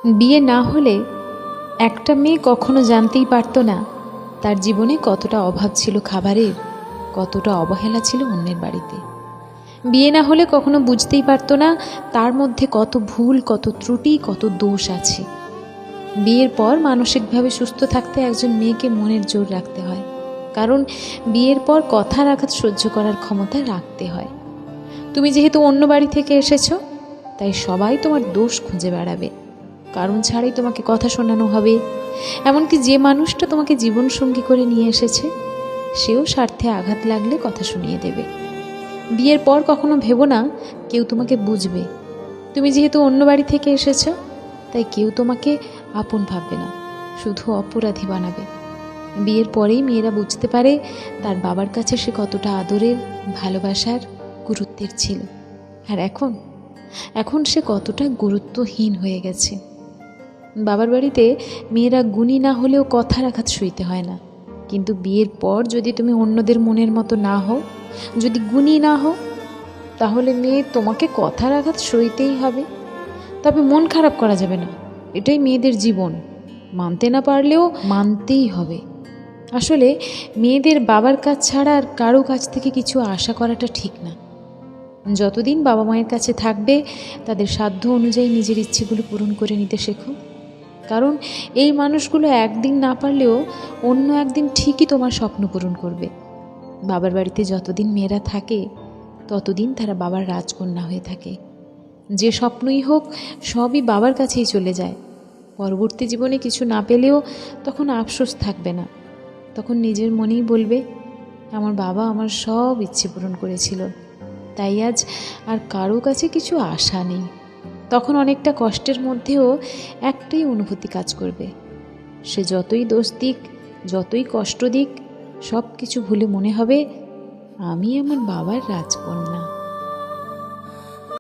বিয়ে না হলে একটা মেয়ে কখনো জানতেই পারতো না তার জীবনে কতটা অভাব ছিল খাবারের, কতটা অবহেলা ছিল অন্যের বাড়িতে। বিয়ে না হলে কখনো বুঝতেই পারতো না তার মধ্যে কত ভুল, কত ত্রুটি, কত দোষ আছে। বিয়ের পর মানসিকভাবে সুস্থ থাকতে একজন মেয়েকে মনের জোর রাখতে হয়, কারণ বিয়ের পর কথার আঘাত সহ্য করার ক্ষমতা রাখতে হয়। তুমি যেহেতু অন্য বাড়ি থেকে এসেছো, তাই সবাই তোমার দোষ খুঁজে বেড়াবে, কারণ ছাড়াই তোমাকে কথা শোনানো হবে। এমনকি যে মানুষটা তোমাকে জীবনসঙ্গী করে নিয়ে এসেছে, সেও স্বার্থে আঘাত লাগলে কথা শুনিয়ে দেবে। বিয়ের পর কখনো ভেবো না কেউ তোমাকে বুঝবে। তুমি যেহেতু অন্য বাড়ি থেকে এসেছো, তাই কেউ তোমাকে আপন ভাববে না, শুধু অপরাধী বানাবে। বিয়ের পরেই মেয়েরা বুঝতে পারে তার বাবার কাছে সে কতটা আদরের, ভালোবাসার, গুরুত্বের ছিল। আর এখন সে কতটা গুরুত্বহীন হয়ে গেছে। বাবার বাড়িতে মেয়েরা গুণী না হলেও কথার আঘাত সইতে হয় না, কিন্তু বিয়ের পর যদি তুমি অন্যদের মনের মতো না হও, যদি গুণী না হও, তাহলে মেয়ে তোমাকে কথার আঘাত সইতেই হবে। তবে মন খারাপ করা যাবে না, এটাই মেয়েদের জীবন। মানতে না পারলেও মানতেই হবে। আসলে মেয়েদের বাবার কাছ ছাড়া আর কারো কাছ থেকে কিছু আশা করাটা ঠিক না। যতদিন বাবা মায়ের কাছে থাকবে, তাদের সাধ্য অনুযায়ী নিজের ইচ্ছেগুলো পূরণ করে নিতে শেখো, কারণ এই মানুষগুলো একদিন না পারলেও অন্য একদিন ঠিকই তোমার স্বপ্ন পূরণ করবে। বাবার বাড়িতে যতদিন মেয়েরা থাকে, ততদিন তারা বাবার রাজকন্যা হয়ে থাকে। যে স্বপ্নই হোক, সবই বাবার কাছেই চলে যায়। পরবর্তী জীবনে কিছু না পেলেও তখন আফসোস থাকবে না, তখন নিজের মনেই বলবে, আমার বাবা আমার সব ইচ্ছে পূরণ করেছিল, তাই আজ আর কারো কাছে কিছু আশা নেই। তখন অনেকটা কষ্টের মধ্যেও একটাই অনুভূতি কাজ করবে, সে যতই দোষ দিক, যতই কষ্ট দিক, সব কিছু ভুলে মনে হবে, আমি আমার বাবার রাজকন্যা।